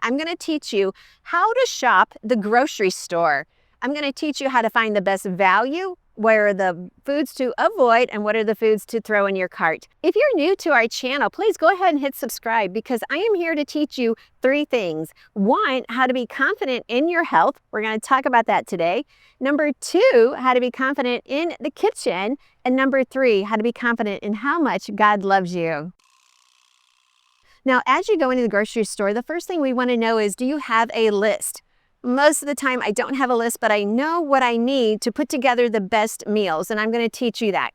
I'm going to teach you how to shop the grocery store. I'm going to teach you how to find the best value, where are the foods to avoid, and what are the foods to throw in your cart. If you're new to our channel, please go ahead and hit subscribe, because I am here to teach you 3 things. 1, how to be confident in your health. We're going to talk about that today. Number 2, how to be confident in the kitchen. And number 3, how to be confident in how much God loves you. Now, as you go into the grocery store, the first thing we want to know is, do you have a list? Most of the time, I don't have a list, but I know what I need to put together the best meals, and I'm going to teach you that.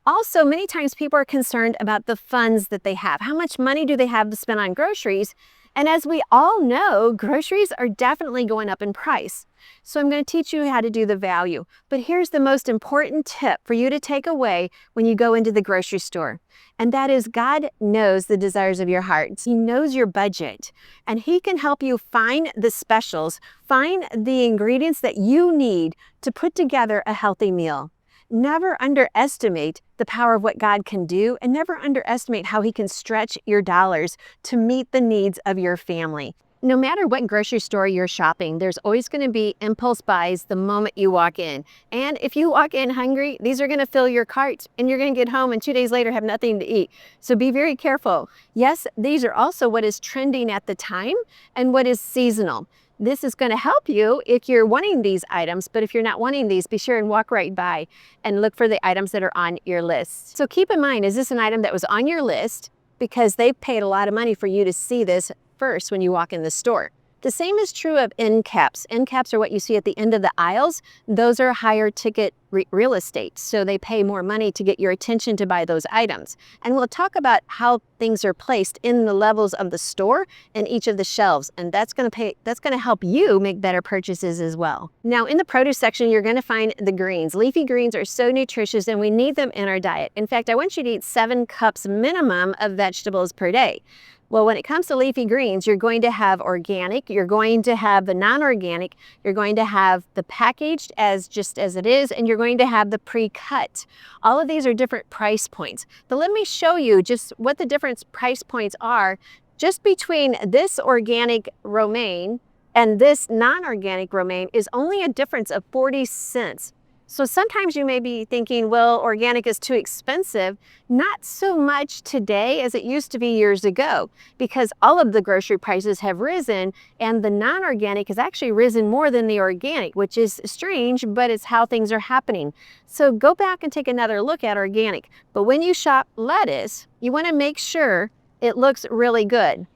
Also, many times people are concerned about the funds that they have. How much money do they have to spend on groceries? And as we all know, groceries are definitely going up in price. So I'm going to teach you how to do the value. But here's the most important tip for you to take away when you go into the grocery store. And that is, God knows the desires of your heart. He knows your budget, and He can help you find the specials, find the ingredients that you need to put together a healthy meal. Never underestimate the power of what God can do, and never underestimate how He can stretch your dollars to meet the needs of your family. No matter what grocery store you're shopping, there's always going to be impulse buys the moment you walk in. And if you walk in hungry, these are going to fill your cart, and you're going to get home and 2 days later have nothing to eat. So be very careful. Yes, these are also what is trending at the time and what is seasonal. This is going to help you if you're wanting these items, but if you're not wanting these, be sure and walk right by and look for the items that are on your list. So keep in mind, is this an item that was on your list? Because they've paid a lot of money for you to see this first when you walk in the store. The same is true of end caps. End caps are what you see at the end of the aisles. Those are higher ticket real estate, so they pay more money to get your attention to buy those items. And we'll talk about how things are placed in the levels of the store and each of the shelves, and that's going to help you make better purchases as well. Now, in the produce section, you're going to find the greens. Leafy greens are so nutritious, and we need them in our diet. In fact, I want you to eat 7 cups minimum of vegetables per day. Well, when it comes to leafy greens, you're going to have organic, you're going to have the non-organic, you're going to have the packaged just as it is, and you're going to have the pre-cut. All of these are different price points. But let me show you just what the different price points are just between this organic romaine and this non-organic romaine is only a difference of 40 cents. So sometimes you may be thinking, well, organic is too expensive. Not so much today as it used to be years ago, because all of the grocery prices have risen, and the non-organic has actually risen more than the organic, which is strange, but it's how things are happening. So go back and take another look at organic. But when you shop lettuce, you want to make sure it looks really good.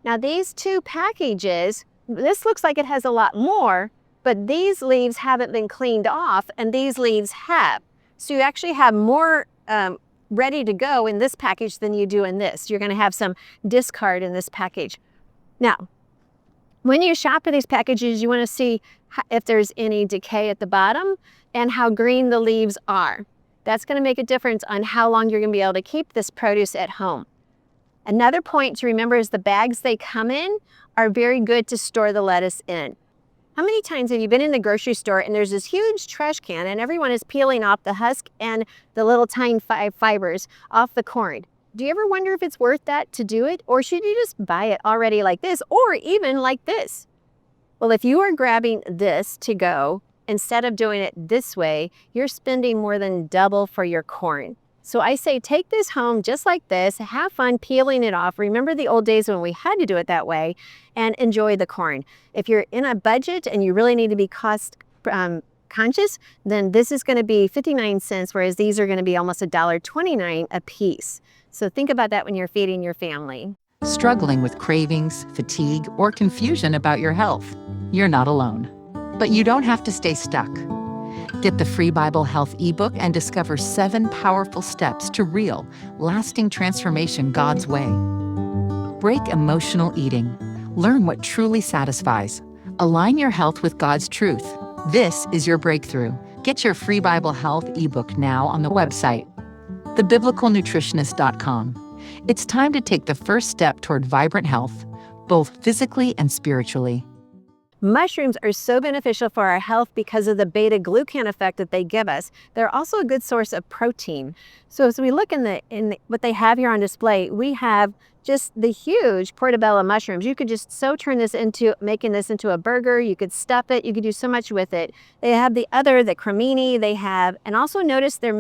Now, these 2 packages, this looks like it has a lot more, but these leaves haven't been cleaned off, and these leaves have. So you actually have more ready to go in this package than you do in this. You're going to have some discard in this package. Now, when you shop for these packages, you want to see if there's any decay at the bottom and how green the leaves are. That's going to make a difference on how long you're going to be able to keep this produce at home. Another point to remember is the bags they come in are very good to store the lettuce in. How many times have you been in the grocery store and there's this huge trash can and everyone is peeling off the husk and the little tiny fibers off the corn? Do you ever wonder if it's worth that to do it? Or should you just buy it already like this, or even like this? Well, if you are grabbing this to go, instead of doing it this way, you're spending more than double for your corn. So I say take this home just like this, have fun peeling it off. Remember the old days when we had to do it that way, and enjoy the corn. If you're in a budget and you really need to be cost conscious, then this is going to be 59 cents, whereas these are going to be almost $1.29 a piece. So think about that when you're feeding your family. Struggling with cravings, fatigue, or confusion about your health? You're not alone. But you don't have to stay stuck. Get the free Bible Health ebook and discover 7 powerful steps to real, lasting transformation God's way. Break emotional eating. Learn what truly satisfies. Align your health with God's truth. This is your breakthrough. Get your free Bible Health ebook now on the website, thebiblicalnutritionist.com. It's time to take the first step toward vibrant health, both physically and spiritually. Mushrooms are so beneficial for our health because of the beta-glucan effect that they give us. They're also a good source of protein. So as we look in what they have here on display, we have just the huge portobello mushrooms. You could just turn this into making this into a burger. You could stuff it. You could do so much with it. They have the cremini. They have, and also notice they're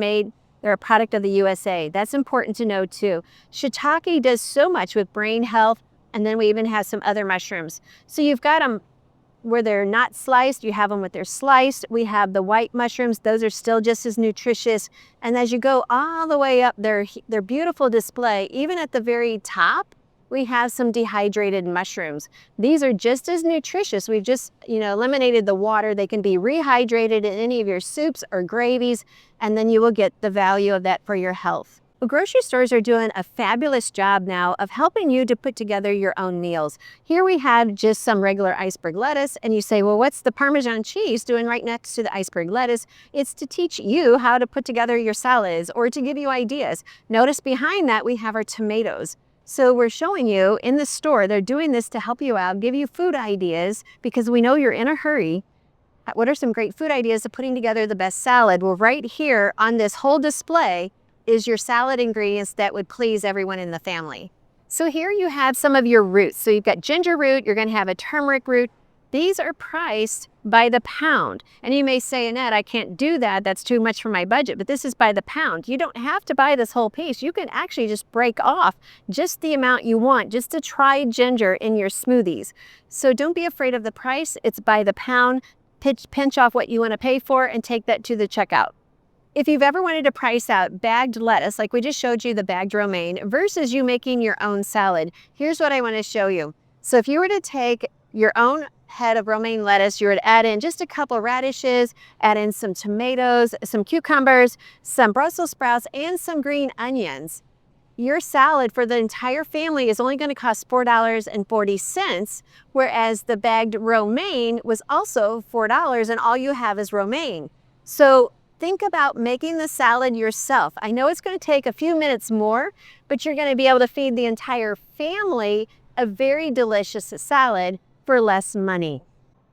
a product of the USA. That's important to know too. Shiitake does so much with brain health, and then we even have some other mushrooms. So you've got them where they're not sliced, you have them with their sliced. We have the white mushrooms, those are still just as nutritious. And as you go all the way up, their beautiful display, even at the very top, we have some dehydrated mushrooms. These are just as nutritious. We've just, eliminated the water. They can be rehydrated in any of your soups or gravies, and then you will get the value of that for your health. Well, grocery stores are doing a fabulous job now of helping you to put together your own meals. Here we have just some regular iceberg lettuce, and you say, well, what's the Parmesan cheese doing right next to the iceberg lettuce? It's to teach you how to put together your salads or to give you ideas. Notice behind that we have our tomatoes. So we're showing you in the store, they're doing this to help you out, give you food ideas because we know you're in a hurry. What are some great food ideas of putting together the best salad? Well, right here on this whole display is your salad ingredients that would please everyone in the family. So here you have some of your roots. So you've got ginger root, you're gonna have a turmeric root. These are priced by the pound. And you may say, Annette, I can't do that. That's too much for my budget, but this is by the pound. You don't have to buy this whole piece. You can actually just break off just the amount you want, just to try ginger in your smoothies. So don't be afraid of the price. It's by the pound. Pinch off what you wanna pay for and take that to the checkout. If you've ever wanted to price out bagged lettuce, like we just showed you the bagged romaine, versus you making your own salad, here's what I want to show you. So if you were to take your own head of romaine lettuce, you would add in just a couple radishes, add in some tomatoes, some cucumbers, some Brussels sprouts, and some green onions. Your salad for the entire family is only going to cost $4.40, whereas the bagged romaine was also $4 and all you have is romaine. So think about making the salad yourself. I know it's going to take a few minutes more, but you're going to be able to feed the entire family a very delicious salad for less money.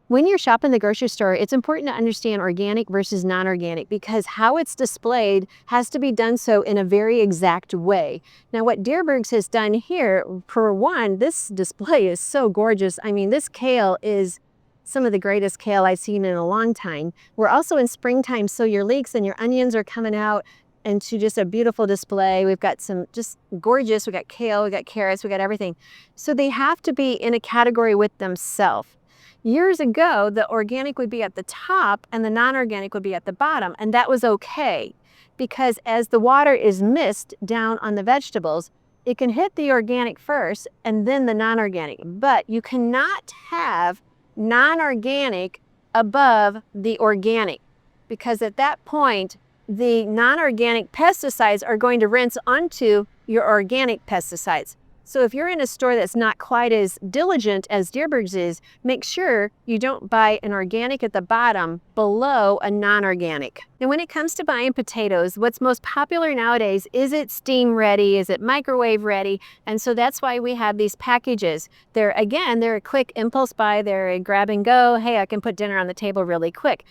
When you're shopping the grocery store, it's important to understand organic versus non-organic because how it's displayed has to be done so in a very exact way. Now, what Dierbergs has done here, for one, this display is so gorgeous. I mean, this kale is some of the greatest kale I've seen in a long time. We're also in springtime, so your leeks and your onions are coming out into just a beautiful display. We've got some just gorgeous, we got kale, we got carrots, we got everything. So they have to be in a category with themselves. Years ago, the organic would be at the top and the non-organic would be at the bottom, and that was okay because as the water is missed down on the vegetables, it can hit the organic first and then the non-organic, but you cannot have non-organic above the organic because at that point the non-organic pesticides are going to rinse onto your organic pesticides. So if you're in a store that's not quite as diligent as Dierbergs is, make sure you don't buy an organic at the bottom below a non-organic. And when it comes to buying potatoes, what's most popular nowadays, is it steam ready? Is it microwave ready? And so that's why we have these packages. They're a quick impulse buy. They're a grab and go. Hey, I can put dinner on the table really quick.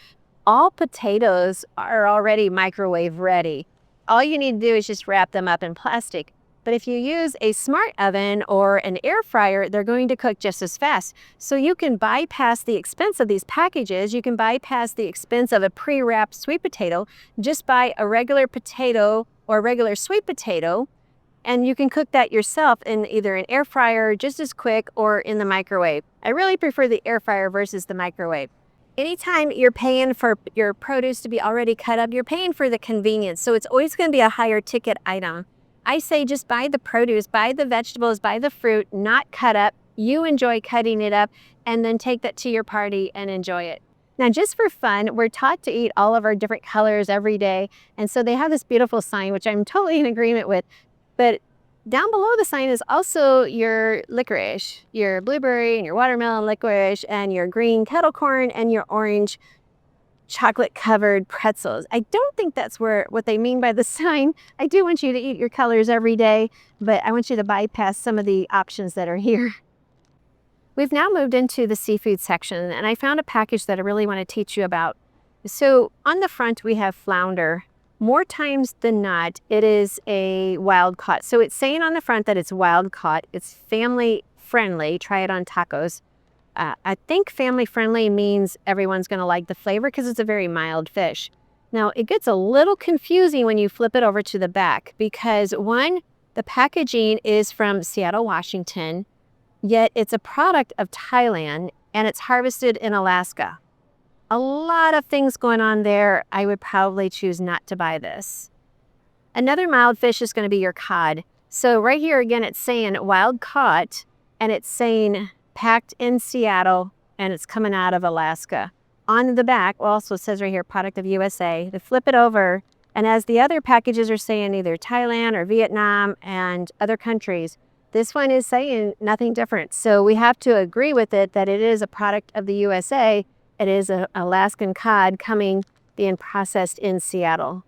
All potatoes are already microwave ready. All you need to do is just wrap them up in plastic. But if you use a smart oven or an air fryer, they're going to cook just as fast. So you can bypass the expense of these packages. You can bypass the expense of a pre-wrapped sweet potato. Just buy a regular potato or a regular sweet potato, and you can cook that yourself in either an air fryer just as quick or in the microwave. I really prefer the air fryer versus the microwave. Anytime you're paying for your produce to be already cut up, you're paying for the convenience. So it's always going to be a higher ticket item. I say just buy the produce, buy the vegetables, buy the fruit, not cut up. You enjoy cutting it up and then take that to your party and enjoy it. Now, just for fun, we're taught to eat all of our different colors every day. And so they have this beautiful sign, which I'm totally in agreement with. But down below the sign is also your licorice, your blueberry and your watermelon licorice and your green kettle corn and your orange chocolate covered pretzels. I don't think that's what they mean by the sign. I do want you to eat your colors every day, but I want you to bypass some of the options that are here. We've now moved into the seafood section, and I found a package that I really want to teach you about. So on the front, we have flounder. More times than not, it is a wild caught. So it's saying on the front that it's wild caught. It's family friendly. Try it on tacos. I think family friendly means everyone's going to like the flavor because it's a very mild fish. Now, it gets a little confusing when you flip it over to the back because one, the packaging is from Seattle, Washington, yet it's a product of Thailand and it's harvested in Alaska. A lot of things going on there. I would probably choose not to buy this. Another mild fish is going to be your cod. So right here again, it's saying wild caught and it's saying packed in Seattle and it's coming out of Alaska. On the back, also says right here, product of USA. To flip it over, and as the other packages are saying either Thailand or Vietnam and other countries, this one is saying nothing different. So we have to agree with it that it is a product of the USA. It is an Alaskan cod being processed in Seattle.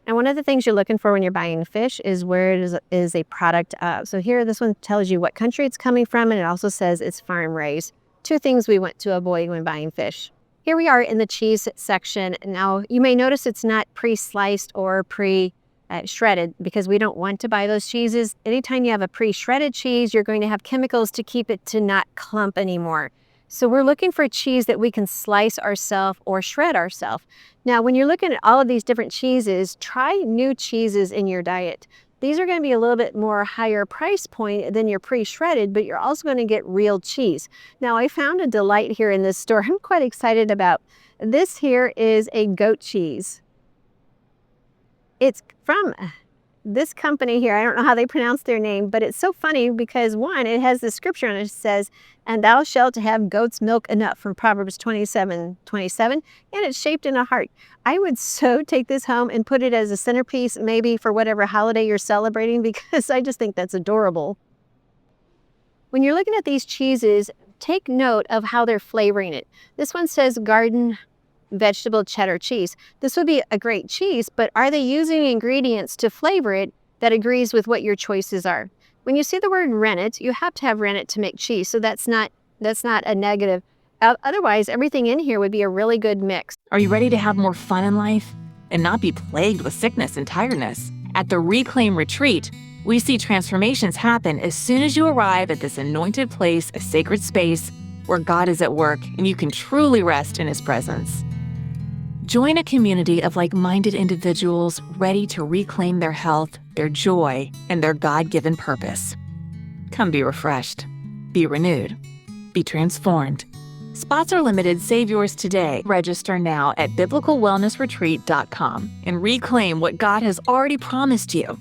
And one of the things you're looking for when you're buying fish is where it is a product of. So here, this one tells you what country it's coming from, and it also says it's farm raised. Two things we want to avoid when buying fish. Here we are in the cheese section. Now, you may notice it's not pre-sliced or pre-shredded because we don't want to buy those cheeses. Anytime you have a pre-shredded cheese, you're going to have chemicals to keep it to not clump anymore. So we're looking for cheese that we can slice ourselves or shred ourselves. Now, when you're looking at all of these different cheeses, try new cheeses in your diet. These are going to be a little bit more higher price point than your pre-shredded, but you're also going to get real cheese. Now, I found a delight here in this store I'm quite excited about. This here is a goat cheese. It's from this company here. I don't know how they pronounce their name, but it's so funny because one, it has the scripture and it says, "And thou shalt have goat's milk enough," from Proverbs 27:27, and it's shaped in a heart. I would so take this home and put it as a centerpiece, maybe for whatever holiday you're celebrating, because I just think that's adorable. When you're looking at these cheeses, take note of how they're flavoring it. This one says garden vegetable cheddar cheese. This would be a great cheese, but are they using ingredients to flavor it that agrees with what your choices are? When you see the word rennet, you have to have rennet to make cheese, so that's not a negative. Otherwise, everything in here would be a really good mix. Are you ready to have more fun in life and not be plagued with sickness and tiredness? At the Reclaim Retreat, we see transformations happen as soon as you arrive at this anointed place, a sacred space where God is at work and you can truly rest in His presence. Join a community of like-minded individuals ready to reclaim their health, their joy, and their God-given purpose. Come be refreshed, be renewed, be transformed. Spots are limited. Save yours today. Register now at biblicalwellnessretreat.com and reclaim what God has already promised you.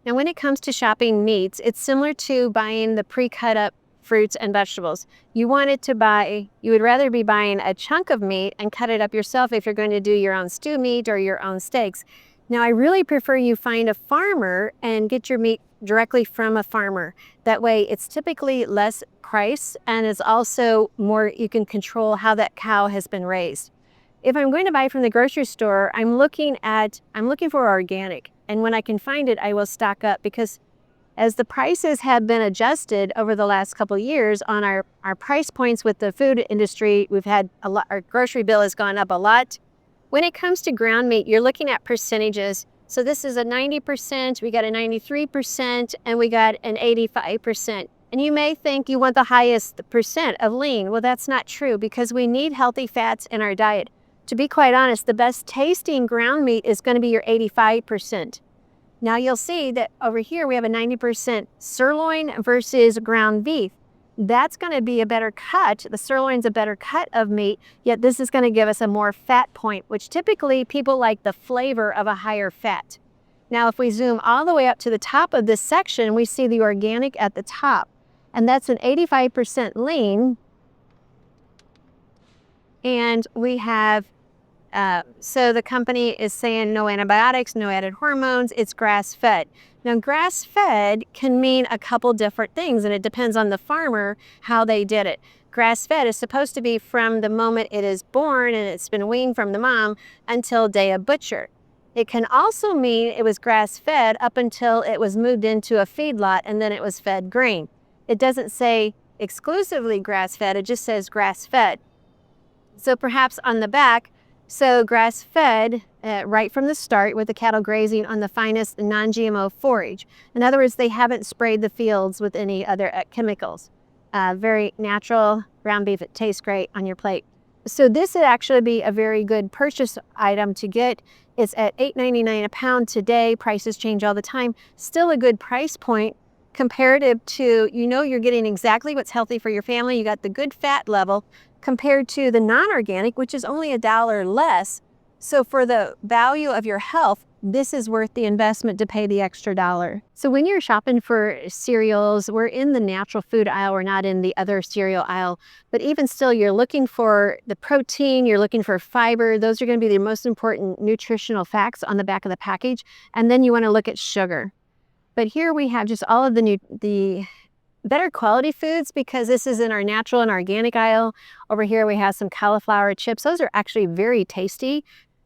Now, when it comes to shopping meats, it's similar to buying the pre-cut up fruits and vegetables. You would rather be buying a chunk of meat and cut it up yourself if you're going to do your own stew meat or your own steaks. Now, I really prefer you find a farmer and get your meat directly from a farmer. That way, it's typically less price and it's also more, you can control how that cow has been raised. If I'm going to buy from the grocery store, I'm looking for organic. And when I can find it, I will stock up because as the prices have been adjusted over the last couple of years on our price points with the food industry, we've had a lot, our grocery bill has gone up a lot. When it comes to ground meat, you're looking at percentages. So this is a 90%, we got a 93%, and we got an 85%. And you may think you want the highest percent of lean. Well, that's not true because we need healthy fats in our diet. To be quite honest, the best tasting ground meat is going to be your 85%. Now you'll see that over here we have a 90% sirloin versus ground beef. That's going to be a better cut. The sirloin's a better cut of meat, yet this is going to give us a more fat point, which typically people like the flavor of a higher fat. Now, if we zoom all the way up to the top of this section, we see the organic at the top, and that's an 85% lean. And we have so the company is saying no antibiotics, no added hormones, it's grass-fed. Now, grass-fed can mean a couple different things, and it depends on the farmer how they did it. Grass-fed is supposed to be from the moment it is born and it's been weaned from the mom until day of butcher. It can also mean it was grass-fed up until it was moved into a feedlot and then it was fed grain. It doesn't say exclusively grass-fed, it just says grass-fed. So perhaps on the back, so grass-fed right from the start with the cattle grazing on the finest non-GMO forage. In other words, they haven't sprayed the fields with any other chemicals. Very natural ground beef. It tastes great on your plate. So this would actually be a very good purchase item to get. It's at $8.99 a pound today. Prices change all the time. Still a good price point comparative to, you're getting exactly what's healthy for your family. You got the good fat level compared to the non-organic, which is only $1 less. So for the value of your health, this is worth the investment to pay the extra $1. So when you're shopping for cereals, we're in the natural food aisle, we're not in the other cereal aisle. But even still, you're looking for the protein, you're looking for fiber. Those are going to be the most important nutritional facts on the back of the package. And then you want to look at sugar. But here we have just all of the better quality foods, because this is in our natural and organic aisle. Over here we have some cauliflower chips. Those are actually very tasty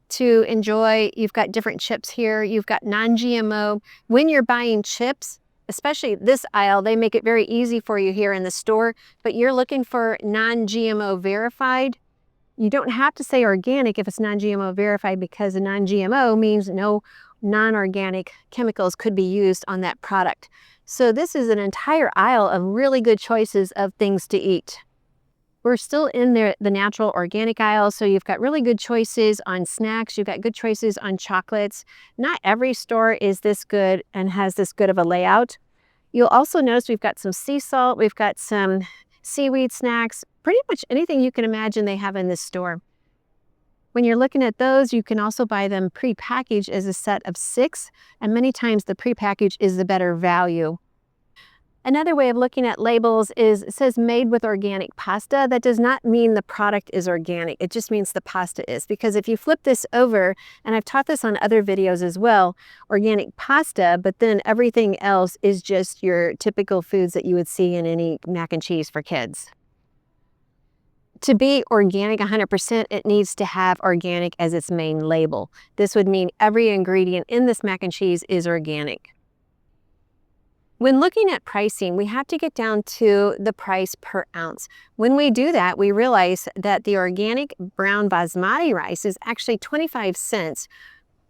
to enjoy. You've got different chips here. You've got non-GMO. When you're buying chips, especially this aisle, they make it very easy for you here in the store, but you're looking for non-GMO verified. You don't have to say organic if it's non-GMO verified, because a non-GMO means no non-organic chemicals could be used on that product. So this is an entire aisle of really good choices of things to eat. We're still in the natural organic aisle, so you've got really good choices on snacks. You've got good choices on chocolates. Not every store is this good and has this good of a layout. You'll also notice we've got some sea salt. We've got some seaweed snacks. Pretty much anything you can imagine they have in this store. When you're looking at those, you can also buy them pre-packaged as a set of 6, and many times the pre-packaged is the better value. Another way of looking at labels is it says made with organic pasta. That does not mean the product is organic. It just means the pasta is. Because if you flip this over, and I've taught this on other videos as well, organic pasta, but then everything else is just your typical foods that you would see in any mac and cheese for kids. To be organic 100%, it needs to have organic as its main label. This would mean every ingredient in this mac and cheese is organic. When looking at pricing, we have to get down to the price per ounce. When we do that, we realize that the organic brown basmati rice is actually 25 cents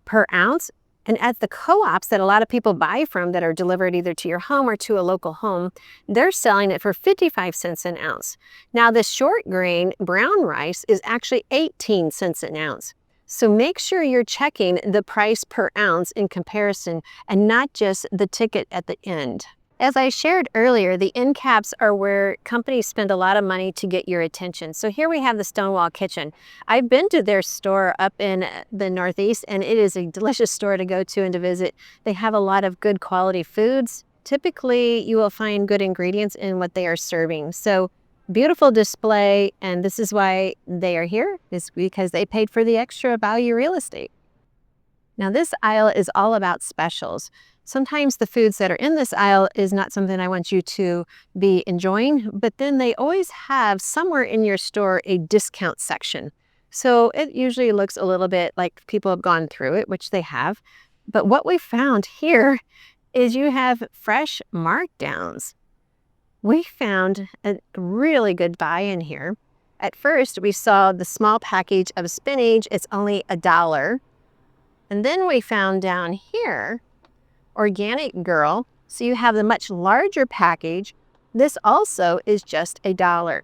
per ounce. And at the co-ops that a lot of people buy from that are delivered either to your home or to a local home, they're selling it for 55 cents an ounce. Now, the short grain brown rice is actually 18 cents an ounce. So make sure you're checking the price per ounce in comparison and not just the ticket at the end. As I shared earlier, the end caps are where companies spend a lot of money to get your attention. So here we have the Stonewall Kitchen. I've been to their store up in the Northeast, and it is a delicious store to go to and to visit. They have a lot of good quality foods. Typically, you will find good ingredients in what they are serving. So beautiful display, and this is why they are here, is because they paid for the extra value real estate. Now this aisle is all about specials. Sometimes the foods that are in this aisle is not something I want you to be enjoying, but then they always have somewhere in your store a discount section. So it usually looks a little bit like people have gone through it, which they have. But what we found here is you have fresh markdowns. We found a really good buy in here. At first, we saw the small package of spinach. It's only $1. And then we found down here, Organic Girl. So you have the much larger package. This also is just $1.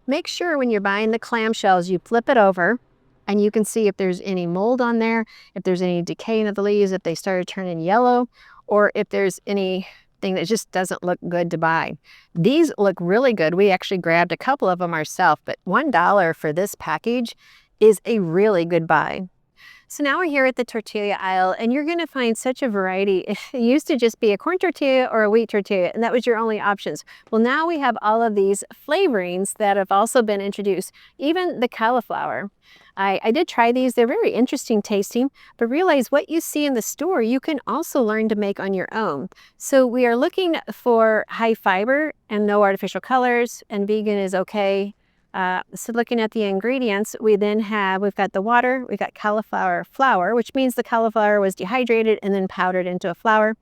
Make sure when you're buying the clamshells, you flip it over and you can see if there's any mold on there, if there's any decaying of the leaves, if they started turning yellow, or if there's anything that just doesn't look good to buy. These look really good. We actually grabbed a couple of them ourselves, but $1 for this package is a really good buy. So now we're here at the tortilla aisle, and you're going to find such a variety. It used to just be a corn tortilla or a wheat tortilla, and that was your only options. Well, now we have all of these flavorings that have also been introduced, even the cauliflower. I did try these. They're very interesting tasting, but realize what you see in the store, you can also learn to make on your own. So we are looking for high fiber and no artificial colors, and vegan is okay. So looking at the ingredients, we've got the water, we've got cauliflower flour, which means the cauliflower was dehydrated and then powdered into a flour,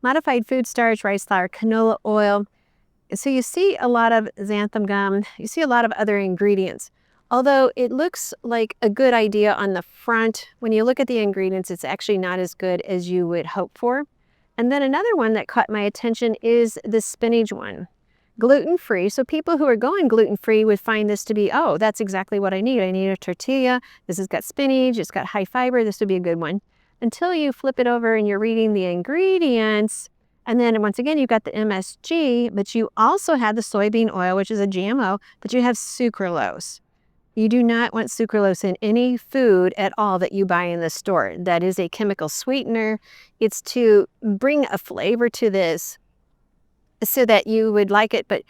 modified food starch, rice flour, canola oil, So you see a lot of xanthan gum, you see a lot of other ingredients. Although it looks like a good idea on the front, when you look at the ingredients, it's actually not as good as you would hope for. And then another one that caught my attention is the spinach one. Gluten-free, so people who are going gluten-free would find this to be, oh, that's exactly what I need. I need a tortilla. This has got spinach, it's got high fiber, this would be a good one. Until you flip it over and you're reading the ingredients, and then once again, you've got the MSG, but you also have the soybean oil, which is a GMO, but you have sucralose. You do not want sucralose in any food at all that you buy in the store. That is a chemical sweetener. It's to bring a flavor to this so that you would like it, but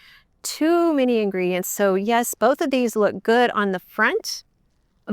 too many ingredients. So yes, both of these look good on the front,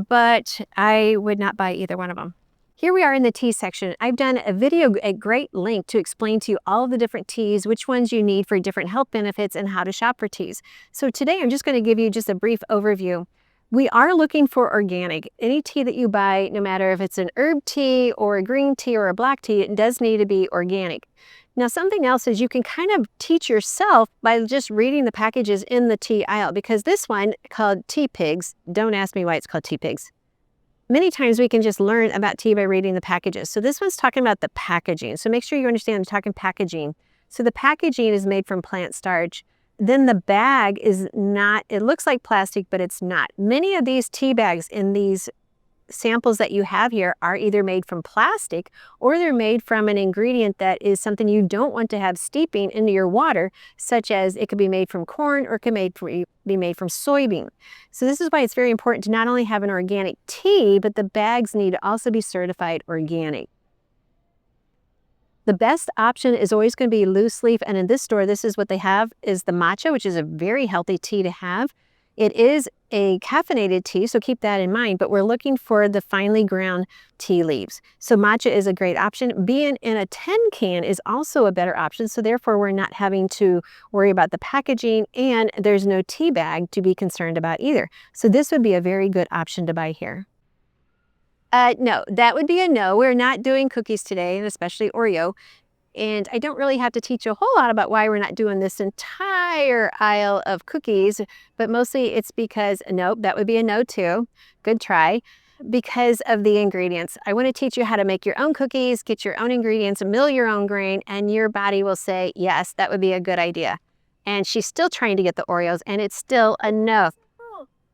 but I would not buy either one of them. Here we are in the tea section. I've done a video at great length to explain to you all of the different teas, which ones you need for different health benefits, and how to shop for teas. So today I'm just going to give you just a brief overview. We are looking for organic. Any tea that you buy, no matter if it's an herb tea or a green tea or a black tea, it does need to be organic. Now, something else is you can kind of teach yourself by just reading the packages in the tea aisle, because this one called Tea Pigs, don't ask me why it's called Tea Pigs. Many times we can just learn about tea by reading the packages. So this one's talking about the packaging. So make sure you understand I'm talking packaging. So the packaging is made from plant starch. Then the bag is not, it looks like plastic, but it's not. Many of these tea bags in these samples that you have here are either made from plastic or they're made from an ingredient that is something you don't want to have steeping into your water, such as it could be made from corn or it could be made from soybean. So this is why it's very important to not only have an organic tea, but the bags need to also be certified organic. The best option is always going to be loose leaf, and in this store, this is what they have, is the matcha, which is a very healthy tea to have. It is a caffeinated tea, so keep that in mind, but we're looking for the finely ground tea leaves. So matcha is a great option. Being in a tin can is also a better option, so therefore we're not having to worry about the packaging, and there's no tea bag to be concerned about either. So this would be a very good option to buy here. No, that would be a no. We're not doing cookies today, and especially Oreo. And I don't really have to teach you a whole lot about why we're not doing this entire aisle of cookies, but mostly it's because, nope, that would be a no too. Good try. Because of the ingredients. I want to teach you how to make your own cookies, get your own ingredients, mill your own grain, and your body will say, yes, that would be a good idea. And she's still trying to get the Oreos, and it's still a no.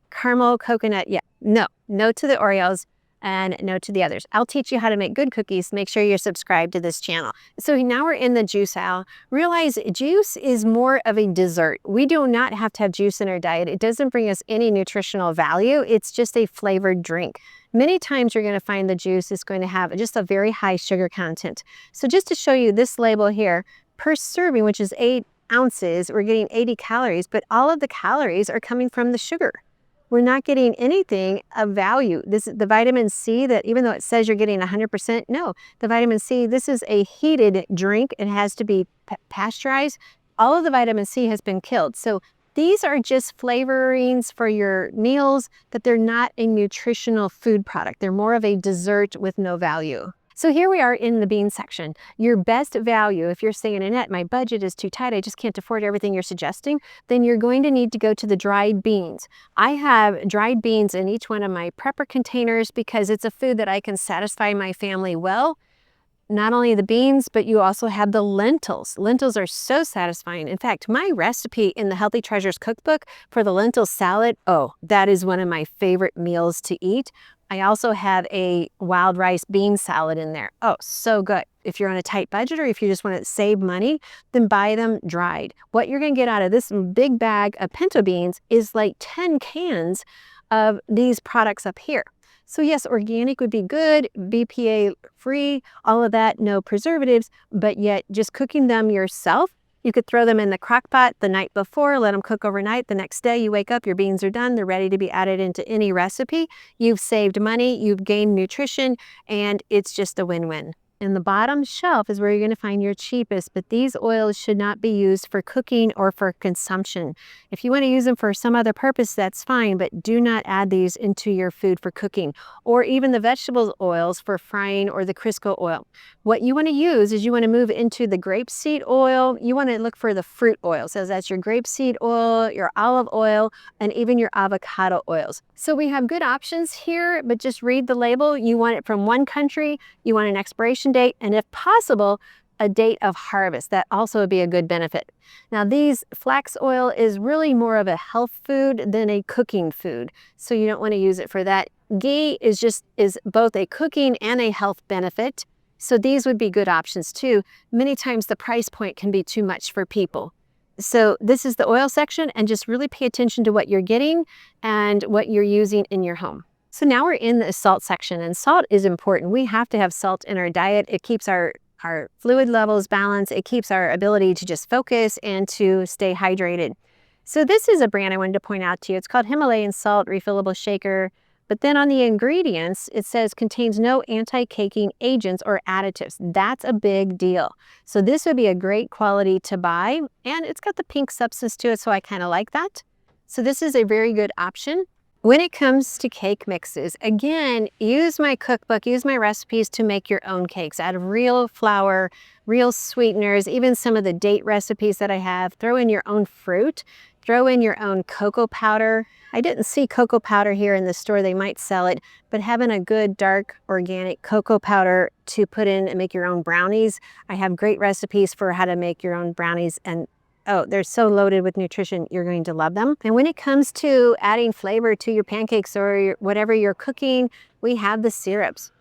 Caramel, coconut, yeah, no. No to the Oreos. And no to the others. I'll teach you how to make good cookies. Make sure you're subscribed to this channel. So now we're in the juice aisle. Realize juice is more of a dessert. We do not have to have juice in our diet. It doesn't bring us any nutritional value. It's just a flavored drink. Many times you're going to find the juice is going to have just a very high sugar content. So just to show you this label here, per serving, which is 8 ounces, we're getting 80 calories, but all of the calories are coming from the sugar. We're not getting anything of value. The vitamin C, that even though it says you're getting 100%, no, the vitamin C, this is a heated drink. It has to be pasteurized. All of the vitamin C has been killed. So these are just flavorings for your meals, but they're not a nutritional food product. They're more of a dessert with no value. So here we are in the bean section. Your best value, if you're saying, Annette, my budget is too tight, I just can't afford everything you're suggesting, then you're going to need to go to the dried beans. I have dried beans in each one of my prepper containers because it's a food that I can satisfy my family well. Not only the beans, but you also have the lentils. Lentils are so satisfying. In fact, my recipe in the Healthy Treasures cookbook for the lentil salad, oh, that is one of my favorite meals to eat. I also have a wild rice bean salad in there. Oh, so good. If you're on a tight budget or if you just want to save money, then buy them dried. What you're going to get out of this big bag of pinto beans is like 10 cans of these products up here. So yes, organic would be good, BPA free, all of that, no preservatives, but yet just cooking them yourself. You could throw them in the crock pot the night before, let them cook overnight. The next day you wake up, your beans are done. They're ready to be added into any recipe. You've saved money, you've gained nutrition, and it's just a win-win. In the bottom shelf is where you're going to find your cheapest, but these oils should not be used for cooking or for consumption. If you want to use them for some other purpose, that's fine, but do not add these into your food for cooking, or even the vegetable oils for frying or the Crisco oil. What you want to use is you want to move into the grapeseed oil. You want to look for the fruit oil. So that's your grapeseed oil, your olive oil, and even your avocado oils. So we have good options here, but just read the label. You want it from one country, you want an expiration date, and if possible, a date of harvest. That also would be a good benefit. Now these flax oil is really more of a health food than a cooking food, so you don't want to use it for that. Ghee is both a cooking and a health benefit, so these would be good options too. Many times the price point can be too much for people. So this is the oil section, and just really pay attention to what you're getting and what you're using in your home. So now we're in the salt section, and salt is important. We have to have salt in our diet. It keeps our fluid levels balanced. It keeps our ability to just focus and to stay hydrated. So this is a brand I wanted to point out to you. It's called Himalayan Salt Refillable Shaker. But then on the ingredients, it says contains no anti-caking agents or additives. That's a big deal. So this would be a great quality to buy, and it's got the pink substance to it, so I kind of like that. So this is a very good option. When it comes to cake mixes, again, use my cookbook, use my recipes to make your own cakes out of real flour, real sweeteners, even some of the date recipes that I have. Throw in your own fruit, throw in your own cocoa powder. I didn't see cocoa powder here in the store. They might sell it, but having a good dark organic cocoa powder to put in and make your own brownies. I have great recipes for how to make your own brownies, and oh, they're so loaded with nutrition, you're going to love them. And when it comes to adding flavor to your pancakes or whatever you're cooking, we have the syrups.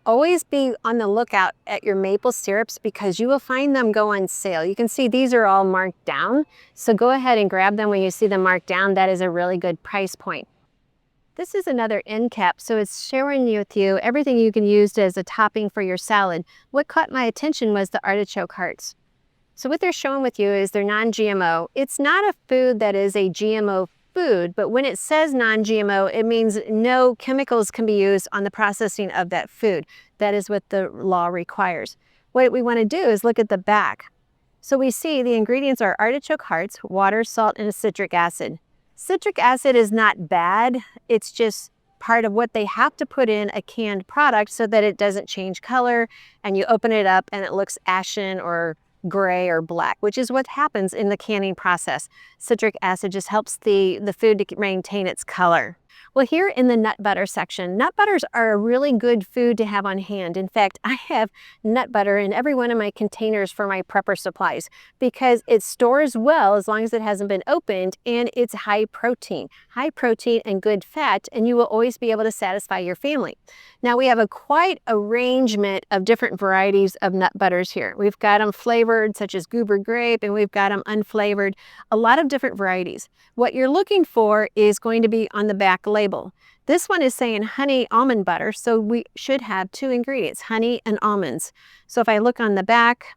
Always be on the lookout at your maple syrups because you will find them go on sale. You can see these are all marked down, so go ahead and grab them when you see them marked down. That is a really good price point. This is another end cap, so it's sharing with you everything you can use as a topping for your salad. What caught my attention was the artichoke hearts. So what they're showing with you is they're non-GMO. It's not a food that is a GMO food, but when it says non-GMO, it means no chemicals can be used on the processing of that food. That is what the law requires. What we want to do is look at the back. So we see the ingredients are artichoke hearts, water, salt, and a citric acid. Citric acid is not bad. It's just part of what they have to put in a canned product so that it doesn't change color and you open it up and it looks ashen or gray or black, which is what happens in the canning process. Citric acid just helps the food to maintain its color. Well, here in the nut butter section, nut butters are a really good food to have on hand. In fact, I have nut butter in every one of my containers for my prepper supplies because it stores well as long as it hasn't been opened, and it's high protein and good fat, and you will always be able to satisfy your family. Now we have quite arrangement of different varieties of nut butters here. We've got them flavored such as goober grape, and we've got them unflavored, a lot of different varieties. What you're looking for is going to be on the back label. This one is saying honey almond butter, so we should have two ingredients, honey and almonds. So if I look on the back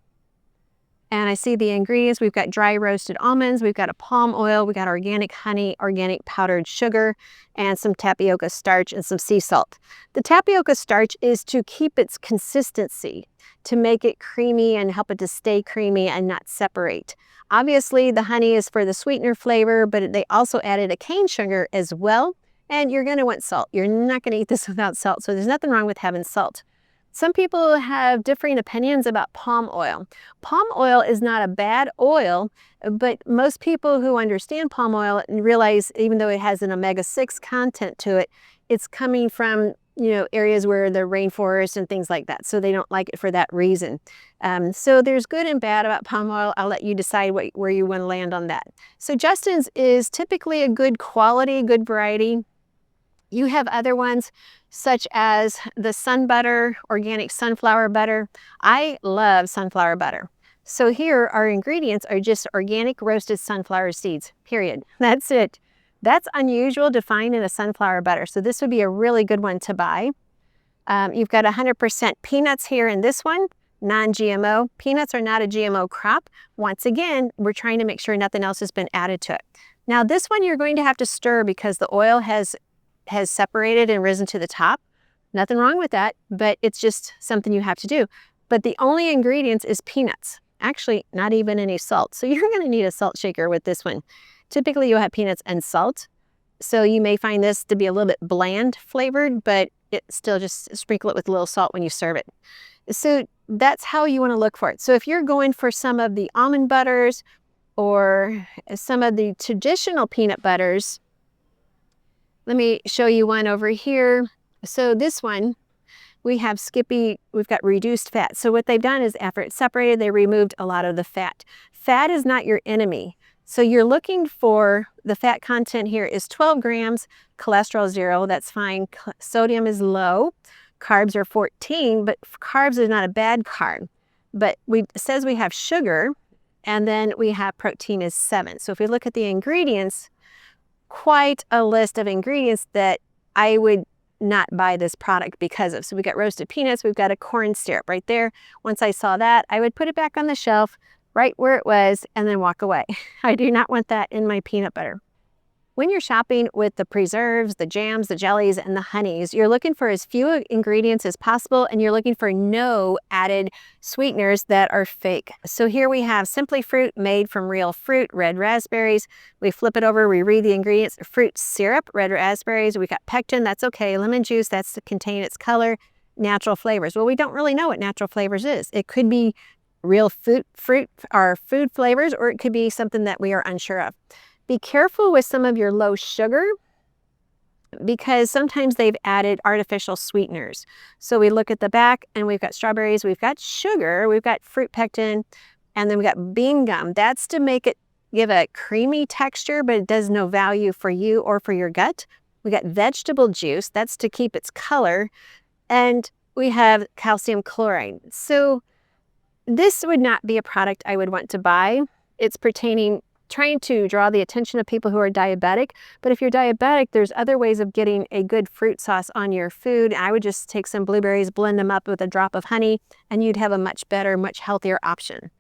and I see the ingredients, we've got dry roasted almonds, we've got a palm oil, we've got organic honey, organic powdered sugar, and some tapioca starch and some sea salt. The tapioca starch is to keep its consistency, to make it creamy and help it to stay creamy and not separate. Obviously, the honey is for the sweetener flavor, but they also added a cane sugar as well. And you're going to want salt. You're not going to eat this without salt, so there's nothing wrong with having salt. Some people have differing opinions about palm oil. Palm oil is not a bad oil, but most people who understand palm oil realize even though it has an omega-6 content to it, it's coming from areas where the rainforest and things like that. So they don't like it for that reason. So there's good and bad about palm oil. I'll let you decide where you want to land on that. So Justin's is typically a good quality, good variety. You have other ones such as the sun butter, organic sunflower butter. I love sunflower butter. So here our ingredients are just organic roasted sunflower seeds, period. That's it. That's unusual to find in a sunflower butter, so this would be a really good one to buy. You've got 100% peanuts here in this one, non-GMO. Peanuts are not a GMO crop. Once again, we're trying to make sure nothing else has been added to it. Now this one you're going to have to stir because the oil has separated and risen to the top. Nothing wrong with that, but it's just something you have to do. but the only ingredients is peanuts. Actually, not even any salt. So you're gonna need a salt shaker with this one. Typically you'll have peanuts and salt. So you may find this to be a little bit bland flavored, but it still just sprinkle it with a little salt when you serve it. So that's how you wanna look for it. So if you're going for some of the almond butters or some of the traditional peanut butters, let me show you one over here. So this one, we have Skippy, we've got reduced fat. So what they've done is after it's separated, they removed a lot of the fat. Fat is not your enemy. So you're looking for, the fat content here is 12 grams, cholesterol 0, that's fine. Sodium is low, carbs are 14, but carbs is not a bad carb. But it says we have sugar, and then we have protein is 7. So if we look at the ingredients, quite a list of ingredients that I would not buy this product because of. So we got roasted peanuts, we've got a corn syrup right there. Once I saw that, I would put it back on the shelf right where it was and then walk away. I do not want that in my peanut butter. When you're shopping with the preserves, the jams, the jellies, and the honeys, you're looking for as few ingredients as possible, and you're looking for no added sweeteners that are fake. So here we have Simply Fruit made from real fruit, red raspberries. We flip it over, we read the ingredients. Fruit syrup, red raspberries. We got pectin, that's okay. Lemon juice, that's to contain its color. Natural flavors. Well, we don't really know what natural flavors is. It could be real fruit or food flavors, or it could be something that we are unsure of. Be careful with some of your low sugar because sometimes they've added artificial sweeteners. So we look at the back and we've got strawberries, we've got sugar, we've got fruit pectin, and then we've got bean gum. That's to make it give a creamy texture, but it does no value for you or for your gut. We got vegetable juice, that's to keep its color, and we have calcium chloride. So this would not be a product I would want to buy. It's trying to draw the attention of people who are diabetic. But if you're diabetic, there's other ways of getting a good fruit sauce on your food. I would just take some blueberries, blend them up with a drop of honey, and you'd have a much better, much healthier option.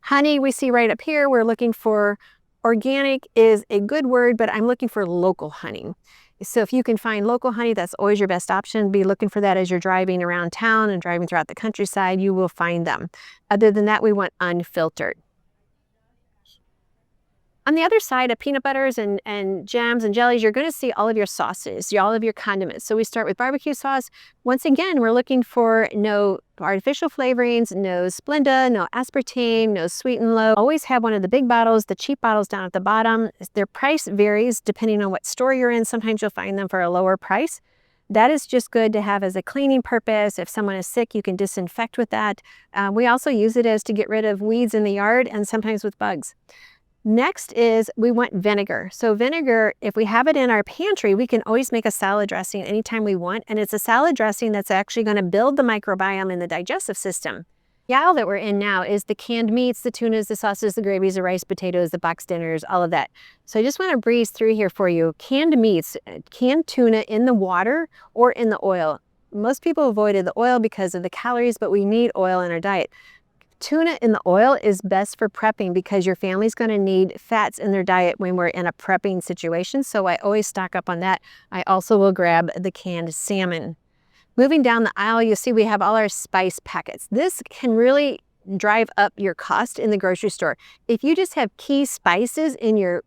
Honey, we see right up here, we're looking for organic is a good word, but I'm looking for local honey. So if you can find local honey, that's always your best option. Be looking for that as you're driving around town and driving throughout the countryside, you will find them. Other than that, we want unfiltered. On the other side of peanut butters and jams and jellies, you're going to see all of your sauces, all of your condiments. So we start with barbecue sauce. Once again, we're looking for no artificial flavorings, no Splenda, no aspartame, no sweet and low. Always have one of the big bottles, the cheap bottles down at the bottom. Their price varies depending on what store you're in. Sometimes you'll find them for a lower price. That is just good to have as a cleaning purpose. If someone is sick, you can disinfect with that. We also use it as to get rid of weeds in the yard and sometimes with bugs. Next is we want vinegar. So vinegar, if we have it in our pantry, we can always make a salad dressing anytime we want. And it's a salad dressing that's actually going to build the microbiome in the digestive system. The aisle that we're in now is the canned meats, the tunas, the sauces, the gravies, the rice, potatoes, the box dinners, all of that. So I just want to breeze through here for you. Canned meats, canned tuna in the water or in the oil. Most people avoided the oil because of the calories, but we need oil in our diet. Tuna in the oil is best for prepping because your family's going to need fats in their diet when we're in a prepping situation. So I always stock up on that. I also will grab the canned salmon. Moving down the aisle, you'll see we have all our spice packets. This can really drive up your cost in the grocery store. If you just have key spices in your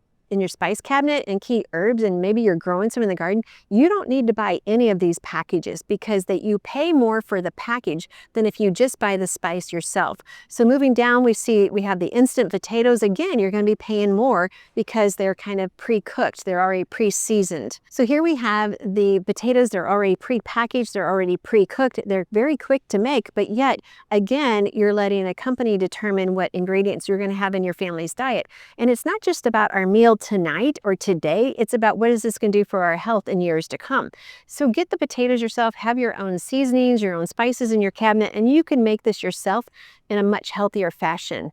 spice cabinet and key herbs, and maybe you're growing some in the garden, you don't need to buy any of these packages because you pay more for the package than if you just buy the spice yourself. So moving down, we have the instant potatoes. Again, you're going to be paying more because they're kind of pre-cooked. They're already pre-seasoned. So here we have the potatoes. They're already pre-packaged. They're already pre-cooked. They're very quick to make, but yet, again, you're letting a company determine what ingredients you're going to have in your family's diet. And it's not just about our meal tonight or today, it's about what is this going to do for our health in years to come. So get the potatoes yourself, have your own seasonings, your own spices in your cabinet, and you can make this yourself in a much healthier fashion.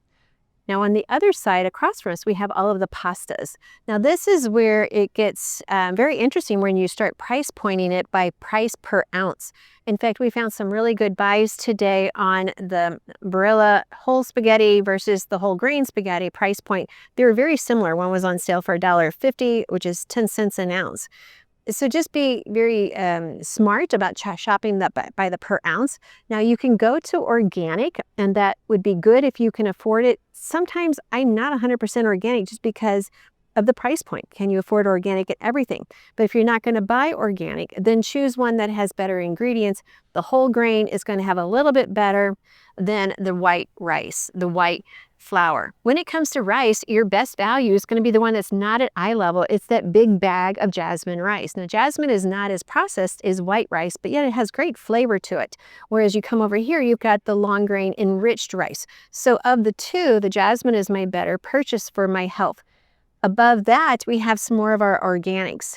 Now on the other side across from us, we have all of the pastas. Now this is where it gets very interesting when you start price pointing it by price per ounce. In fact, we found some really good buys today on the Barilla whole spaghetti versus the whole grain spaghetti price point. They were very similar. One was on sale for $1.50, which is 10 cents an ounce. So just be very smart about shopping that by the per ounce. Now you can go to organic, and that would be good if you can afford it. Sometimes I'm not 100% organic just because of the price point. Can you afford organic and everything? But if you're not going to buy organic, then choose one that has better ingredients. The whole grain is going to have a little bit better than the white rice, the white flour. When it comes to rice, your best value is going to be the one that's not at eye level. It's that big bag of jasmine rice. Now, jasmine is not as processed as white rice, but yet it has great flavor to it. Whereas you come over here, you've got the long grain enriched rice. So of the two, the jasmine is my better purchase for my health. Above that, we have some more of our organics.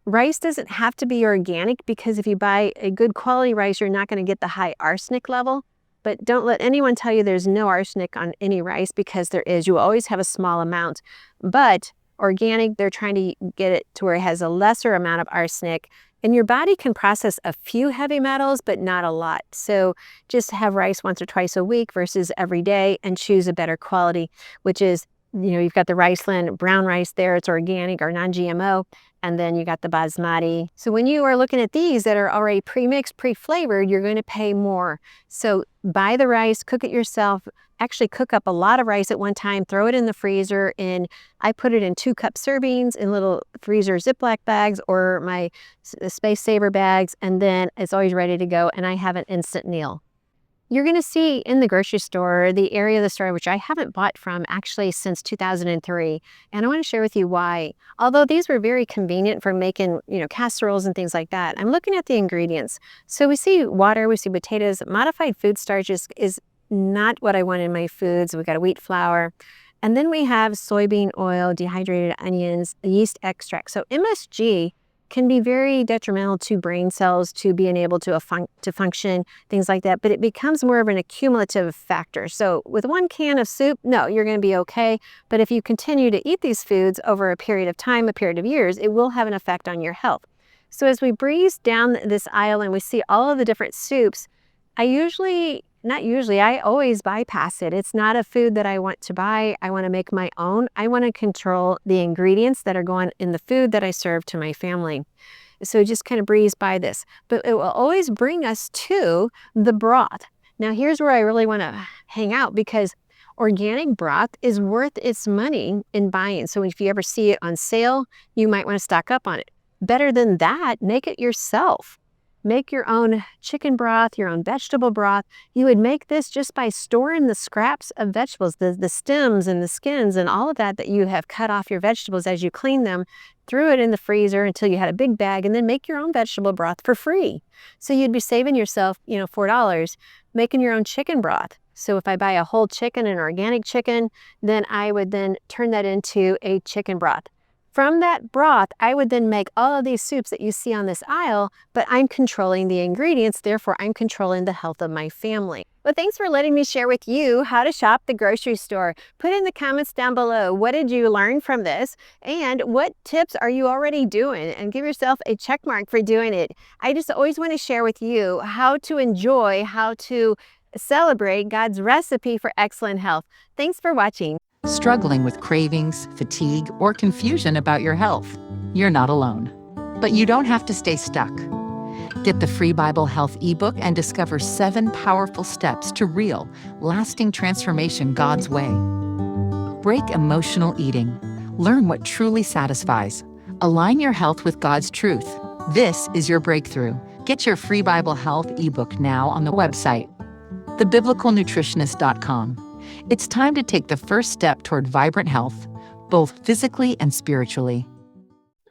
Rice doesn't have to be organic because if you buy a good quality rice, you're not going to get the high arsenic level. But don't let anyone tell you there's no arsenic on any rice, because there is. You always have a small amount. But organic, they're trying to get it to where it has a lesser amount of arsenic. And your body can process a few heavy metals, but not a lot. So just have rice once or twice a week versus every day, and choose a better quality, which is, you've got the Riceland brown rice there. It's organic or non-GMO. And then you got the basmati. So when you are looking at these that are already pre-mixed, pre-flavored, you're going to pay more. So buy the rice, cook it yourself. Actually cook up a lot of rice at one time, throw it in the freezer, and I put it in 2-cup servings in little freezer Ziploc bags or my Space Saver bags, and then it's always ready to go, and I have an instant meal. You're going to see in the grocery store, the area of the store which I haven't bought from actually since 2003. And I want to share with you why. Although these were very convenient for making, casseroles and things like that, I'm looking at the ingredients. So we see water, we see potatoes. Modified food starch is not what I want in my foods. We've got a wheat flour. And then we have soybean oil, dehydrated onions, yeast extract. So MSG can be very detrimental to brain cells, to being able to function, things like that. But it becomes more of an accumulative factor. So with 1 can of soup, no, you're going to be okay. But if you continue to eat these foods over a period of time, a period of years, it will have an effect on your health. So as we breeze down this aisle and we see all of the different soups, I always bypass it. It's not a food that I want to buy. I want to make my own. I want to control the ingredients that are going in the food that I serve to my family. So just kind of breeze by this. But it will always bring us to the broth. Now here's where I really want to hang out, because organic broth is worth its money in buying. So if you ever see it on sale, you might want to stock up on it. Better than that, make it yourself. Make your own chicken broth, your own vegetable broth. You would make this just by storing the scraps of vegetables, the stems and the skins and all of that you have cut off your vegetables as you clean them, threw it in the freezer until you had a big bag, and then make your own vegetable broth for free. So you'd be saving yourself, $4 making your own chicken broth. So if I buy a whole chicken, an organic chicken, then I would then turn that into a chicken broth. From that broth, I would then make all of these soups that you see on this aisle, but I'm controlling the ingredients, therefore I'm controlling the health of my family. Well, thanks for letting me share with you how to shop the grocery store. Put in the comments down below, what did you learn from this? And what tips are you already doing? And give yourself a check mark for doing it. I just always want to share with you how to enjoy, how to celebrate God's recipe for excellent health. Thanks for watching. Struggling with cravings, fatigue, or confusion about your health? You're not alone. But you don't have to stay stuck. Get the free Bible Health ebook and discover 7 powerful steps to real, lasting transformation God's way. Break emotional eating. Learn what truly satisfies. Align your health with God's truth. This is your breakthrough. Get your free Bible Health ebook now on the website, thebiblicalnutritionist.com. It's time to take the first step toward vibrant health, both physically and spiritually.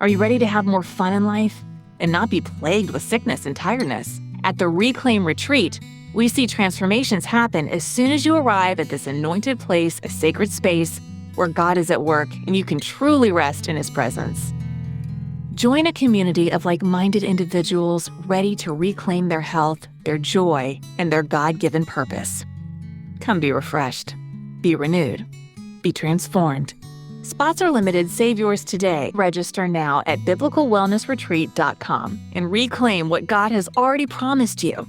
Are you ready to have more fun in life and not be plagued with sickness and tiredness? At the Reclaim Retreat, we see transformations happen as soon as you arrive at this anointed place, a sacred space where God is at work and you can truly rest in His presence. Join a community of like-minded individuals ready to reclaim their health, their joy, and their God-given purpose. Come be refreshed, be renewed, be transformed. Spots are limited. Save yours today. Register now at biblicalwellnessretreat.com and reclaim what God has already promised you.